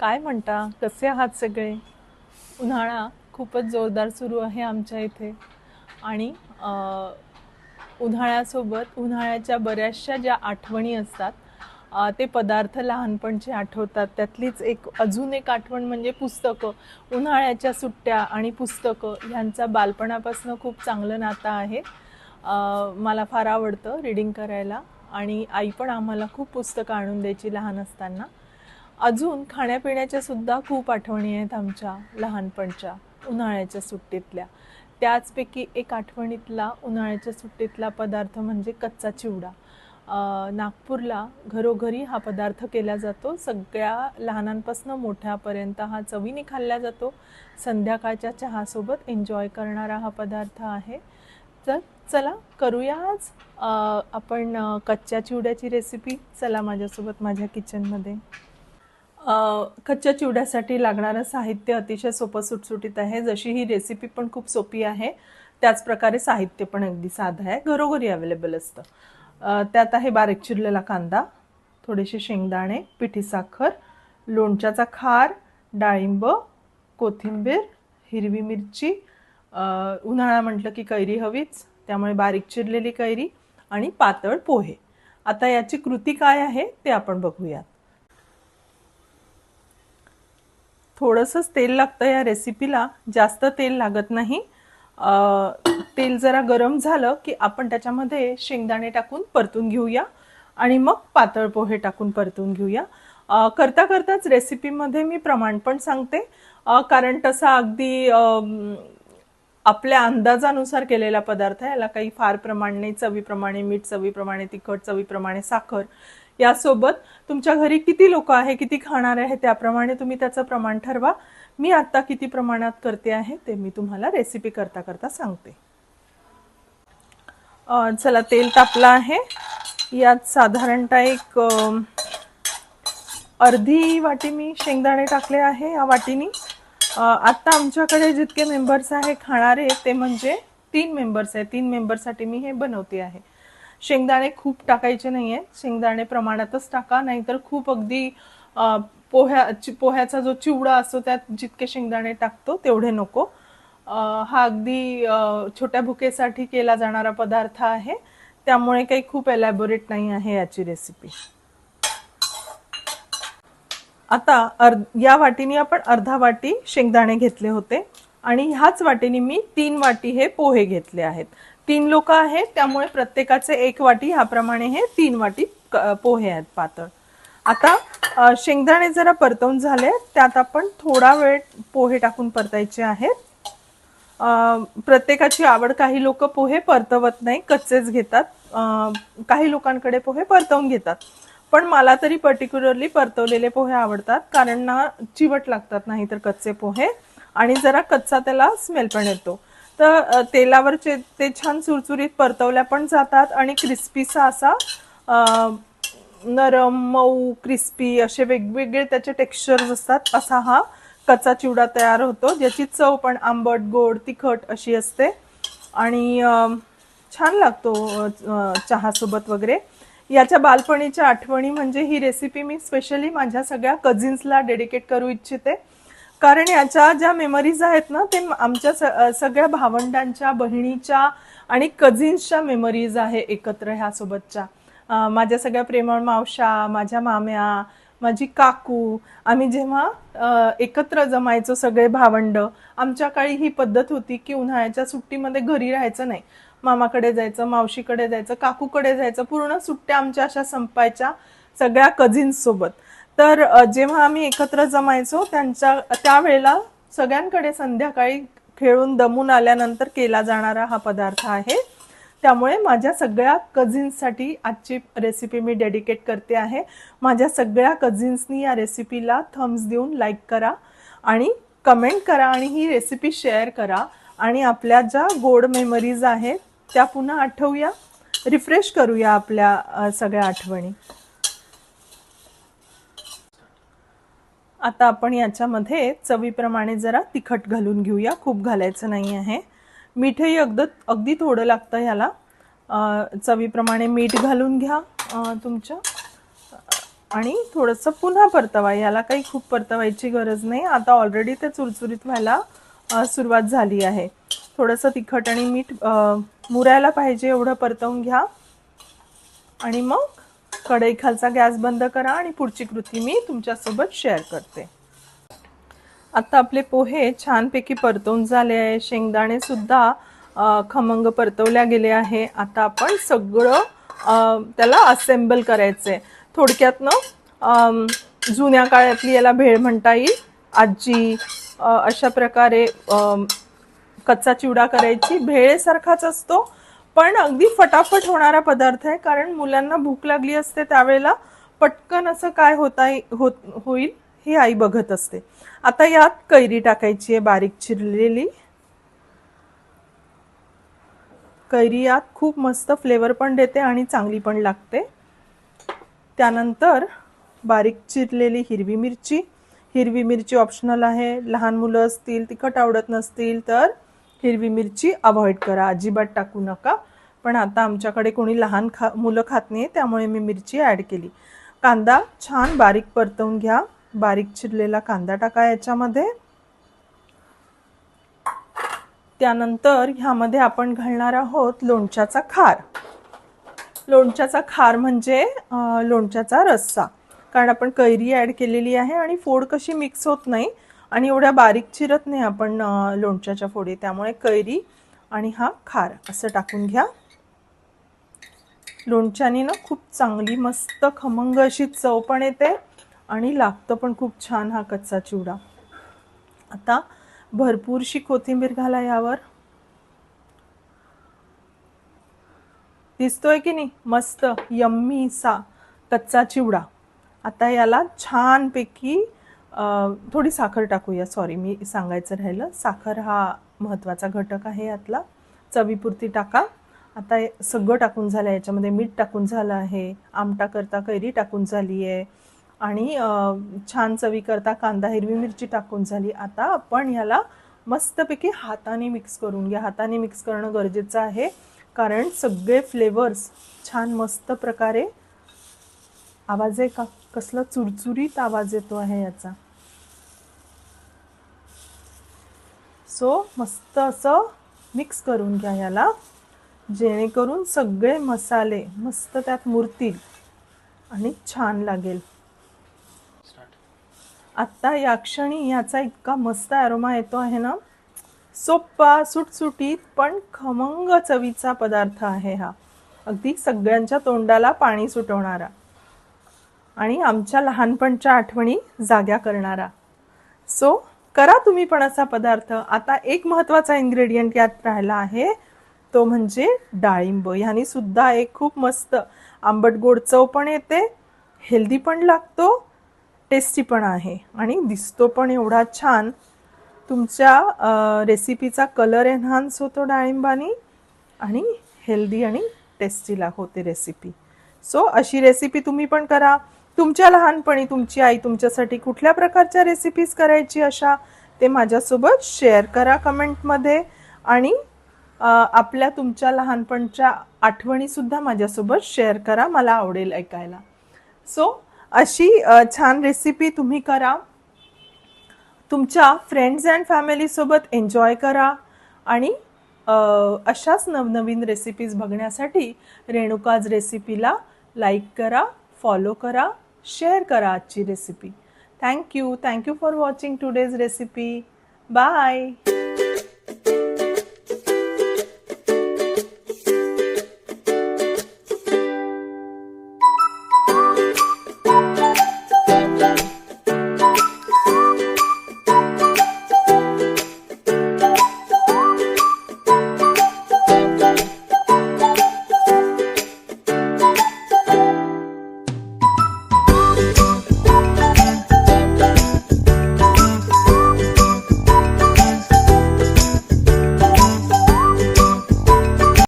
काय म्हणता, कसे आहात सगळे? उन्हाळा खूपच जोरदार सुरू आहे आमच्या इथे आणि उन्हाळ्यासोबत उन्हाळ्याच्या बऱ्याचशा ज्या आठवणी असतात ते पदार्थ लहानपणचे आठवतात. त्यातलीच अजून एक आठवण म्हणजे पुस्तकं. उन्हाळ्याच्या सुट्ट्या आणि पुस्तकं ह्यांचा बालपणापासून खूप चांगलं नातं आहे. मला फार आवडतं रीडिंग करायला आणि आई पण आम्हाला खूप पुस्तकं आणून द्यायची लहान असताना. अजून खाण्यापिण्याच्या सुद्धा खूप आठवणी आहेत आमच्या लहानपणच्या उन्हाळ्याच्या सुट्टीतल्या. त्याचपैकी एक आठवणीतला उन्हाळ्याच्या सुट्टीतला पदार्थ म्हणजे कच्चा चिवडा. नागपूरला घरोघरी हा पदार्थ केला जातो. सगळ्या लहानांपासून मोठ्यापर्यंत हा चवीने खाल्ला जातो. संध्याकाळच्या चहासोबत एन्जॉय करणारा हा पदार्थ आहे. तर चला करूया आज आपण कच्च्या चिवड्याची रेसिपी. चला माझ्यासोबत माझ्या किचनमध्ये. कच्च्या चिवड्यासाठी लागणारं साहित्य अतिशय सोपं सुटसुटीत आहे. जशी ही रेसिपी पण खूप सोपी आहे त्याच प्रकारे साहित्य पण अगदी साधं आहे, घरोघरी अवेलेबल असतं. त्यात आहे बारीक चिरलेला कांदा, थोडेसे शेंगदाणे, पिठी साखर, लोणच्याचा खार, डाळिंब, कोथिंबीर, हिरवी मिरची, उन्हाळा म्हटलं की कैरी हवीच त्यामुळे बारीक चिरलेली कैरी आणि पातळ पोहे. आता याची कृती काय आहे ते आपण बघूयात. थोडंसंच तेल लागतं या रेसिपीला, जास्त तेल लागत नाही. तेल जरा गरम झालं की आपण त्याच्यामध्ये शेंगदाणे टाकून परतून घेऊया आणि मग पातळ पोहे टाकून परतून घेऊया. करता करताच रेसिपीमध्ये मी प्रमाण पण सांगते, कारण तसा अगदी आपल्या अंदाजानुसार केलेला पदार्थ आहे. याला काही फार प्रमाण नाही. चवीप्रमाणे मीठ, चवीप्रमाणे तिखट, चवीप्रमाणे साखर. यासोबत तुमच्या घरी किती लोक आहे, किती खाणार आहे त्याप्रमाणे तुम्ही त्याचं प्रमाण ठरवा. मी आता किती प्रमाणात करते आहे ते मी तुम्हाला रेसिपी करता करता सांगते. चला, तेल तापलं आहे. यात साधारणतः एक अर्धी वाटी मी शेंगदाणे टाकले आहे या वाटीनी. आता आमच्याकडे जितके मेंबर्स आहे खाणारे ते म्हणजे 3 मेंबर्स आहे. 3 मेंबरसाठी मी हे बनवते आहे. शेंगदाणे खूप टाकायचे नाहीये, शेंगदाणे प्रमाणातच टाका, नाहीतर खूप अगदी पोह्याचा जो चिवडा असतो त्यात जितके शेंगदाणे टाकतो तेवढे नको. हा अगदी छोट्या भुकेसाठी केला जाणारा पदार्थ आहे, त्यामुळे काही खूप एलॅबोरेट नाही आहे याची रेसिपी. आता या वाटीने आपण अर्धा वाटी शेंगदाणे घेतले होते आणि ह्याच वाटीने मी 3 वाटी हे पोहे घेतले आहेत. 3 लोक आहेत त्यामुळे प्रत्येकाचे 1 वाटी ह्याप्रमाणे हे 3 वाटी पोहे आहेत पातळ. आता शेंगदाणे जरा परतवून झाले, त्यात आपण थोडा वेळ पोहे टाकून परतायचे आहेत. प्रत्येकाची आवड, काही लोक पोहे परतवत नाही, कच्चेच घेतात. काही लोकांकडे पोहे परतवून घेतात, पण मला तरी पर्टिक्युलरली परतवलेले पोहे आवडतात, कारण ना चिवट लागतात नाही तर कच्चे पोहे, आणि जरा कच्चा त्याला स्मेल पण येतो. तर तेलावर ते छान सुरसुरीत परतवल्या पण जातात आणि क्रिस्पीसा असा नरम, मऊ, क्रिस्पी असे वेगवेगळे त्याचे टेक्स्चर्स असतात. असा हा कच्चा चिवडा तयार होतो, ज्याची चव पण आंबट, गोड, तिखट अशी असते आणि छान लागतो चहासोबत वगैरे. याच्या बालपणीच्या आठवणी म्हणजे ही रेसिपी मी स्पेशली माझ्या सगळ्या कझिन्सला डेडिकेट करू इच्छिते, कारण याच्या ज्या मेमरीज आहेत ना ते आमच्या सगळ्या भावंडांच्या, बहिणीच्या आणि कझिन्सच्या मेमरीज आहे एकत्र ह्यासोबतच्या. माझ्या सगळ्या प्रेमळ मावशा, माझ्या माम्या, माझी काकू, आम्ही जेव्हा एकत्र जमायचो सगळे भावंड. आमच्या काळी ही पद्धत होती की उन्हाळ्याच्या सुट्टीमध्ये घरी राहायचं नाही, मामाकडे जायचं, मावशीकडे जायचं, काकूकडे जायचं. पूर्ण सुट्ट्या आमच्या अशा संपायच्या सगळ्या कझिन्स सोबत. तर जेव्हा आम्ही एकत्र जमायचो त्यावेळेला सगळ्यांकडे संध्याकाळी खेळून दमून आल्यानंतर केला जाणारा हा पदार्थ आहे. त्यामुळे माझ्या सगळ्या कझिन्ससाठी आजची रेसिपी मी डेडिकेट करते आहे. माझ्या सगळ्या कझिन्सनी या रेसिपीला थम्स देऊन लाईक करा आणि कमेंट करा आणि ही रेसिपी शेअर करा आणि आपल्या ज्या गोड मेमरीज आहेत त्या पुन्हा आठवूया, रिफ्रेश करूया आपल्या सगळ्या आठवणी. आता आपण याच्यामध्ये चवीप्रमाणे जरा तिखट घालून घेऊया, खूप घालायचं नाही आहे. मीठही अगदी थोडं लागतं ह्याला. चवीप्रमाणे मीठ घालून घ्या तुमच्या. आणि थोडंसं पुन्हा परतवा. याला काही खूप परतवायची गरज नाही. आता ऑलरेडी ते चुरचुरीत व्हायला सुरुवात झाली आहे. थोडंसं तिखट आणि मीठ मुरायला पाहिजे एवढं परतवून घ्या आणि मग कढई खालचा गॅस बंद करा आणि पुढची कृती मी तुमच्यासोबत शेअर करते. आता आपले पोहे छानपैकी परतवून झाले आहे. शेंगदाणे सुद्धा खमंग परतवल्या गेले आहे. आता आपण सगळं त्याला असेंबल करायचंय. थोडक्यात ना जुन्या काळातली याला भेळ म्हणता येईल. आजी अशा प्रकारे कच्चा चिवडा करायची. भेळेसारखाच असतो पण अगदी फटाफट होणारा पदार्थ आहे, कारण मुलांना भूक लागली असते त्यावेळेला पटकन असं काय होईल ही आई बघत असते. आता यात कैरी टाकायची आहे बारीक चिरलेली. कैरी यात खूप मस्त फ्लेवर पण देते आणि चांगली पण लागते. त्यानंतर बारीक चिरलेली हिरवी मिरची. हिरवी मिरची ऑप्शनल आहे. लहान मुलं असतील, तिखट आवडत नसतील तर हिरवी मिरची अवॉइड करा, अजिबात टाकू नका. पण आता आमच्याकडे कोणी लहान मुलं खात नाही त्यामुळे मी मिरची ॲड केली. कांदा छान बारीक परतवून घ्या. बारीक चिरलेला कांदा टाका याच्यामध्ये. त्यानंतर ह्यामध्ये आपण घालणार आहोत लोणच्याचा खार. लोणच्याचा खार म्हणजे लोणच्याचा रस्सा, कारण आपण कैरी ॲड केलेली आहे आणि फोड कशी मिक्स होत नाही आणि एवढ्या बारीक चिरत नाही आपण लोणच्याच्या फोडी, त्यामुळे कैरी आणि हा खार असं टाकून घ्या. लोणच्याने ना खूप चांगली मस्त खमंग अशी चव पण येते आणि लागतं पण खूप छान हा कच्चा चिवडा. आता भरपूरशी कोथिंबीर घाला यावर. दिसतोय की नाही मस्त यम्मी सा कच्चा चिवडा. आता याला छानपैकी थोडी साखर टाकूया. सॉरी, मी सांगायचं राहिलं, साखर हा महत्त्वाचा घटक आहे यातला. चवीपुरती टाका. आता सगळं टाकून झालं आहे. याच्यामध्ये मीठ टाकून झालं आहे, आमटा करता कैरी टाकून झाली आहे आणि छान चवी करता कांदा हिरवी मिरची टाकून झाली. आता आपण याला मस्तपैकी हाताने मिक्स करून घ्या. हाताने मिक्स करणं गरजेचं आहे, कारण सगळे फ्लेवर्स छान मस्त प्रकारे. आवाज आहे का? कसला चुरचुरीत आवाज येतो आहे याचा. सो मस्त असं मिक्स करून घ्या याला, जेणेकरून सगळे मसाले मस्त त्यात मुरतील आणि छान लागेल. आता या क्षणी याचा इतका मस्त अरोमा येतो आहे ना. सोप्पा सुटसुटीत पण खमंग चवीचा पदार्थ आहे हा. अगदी सगळ्यांच्या तोंडाला पाणी सुटवणारा आणि आमच्या लहानपणच्या आठवणी जाग्या करणारा. सो करा तुम्ही पण असा पदार्थ. आता एक महत्त्वाचा इन्ग्रेडियंट यात राहिला आहे, तो म्हणजे डाळिंब. ह्याने सुद्धा एक खूप मस्त आंबट गोड चव पण येते, हेल्दी पण लागतो, टेस्टी पण आहे आणि दिसतो पण एवढा छान. तुमच्या रेसिपीचा कलर एन्हान्स होतो डाळिंबाने आणि हेल्दी आणि टेस्टीला होते रेसिपी. सो अशी रेसिपी तुम्ही पण करा. तुमच्या लहानपणी तुमची आई तुमच्यासाठी कुठल्या प्रकारच्या रेसिपीज करायची अशा ते माझ्यासोबत शेअर करा कमेंटमध्ये. आणि आपल्या तुमच्या लहानपणच्या आठवणीसुद्धा माझ्यासोबत शेअर करा, मला आवडेल ऐकायला. सो अशी छान रेसिपी तुम्ही करा, तुमच्या फ्रेंड्स अँड फॅमिलीसोबत एन्जॉय करा आणि अशाच नवनवीन रेसिपीज बघण्यासाठी रेणुकाज रेसिपीला लाईक करा, फॉलो करा, शेअर करा आजची recipe. Thank you for watching today's recipe. Bye.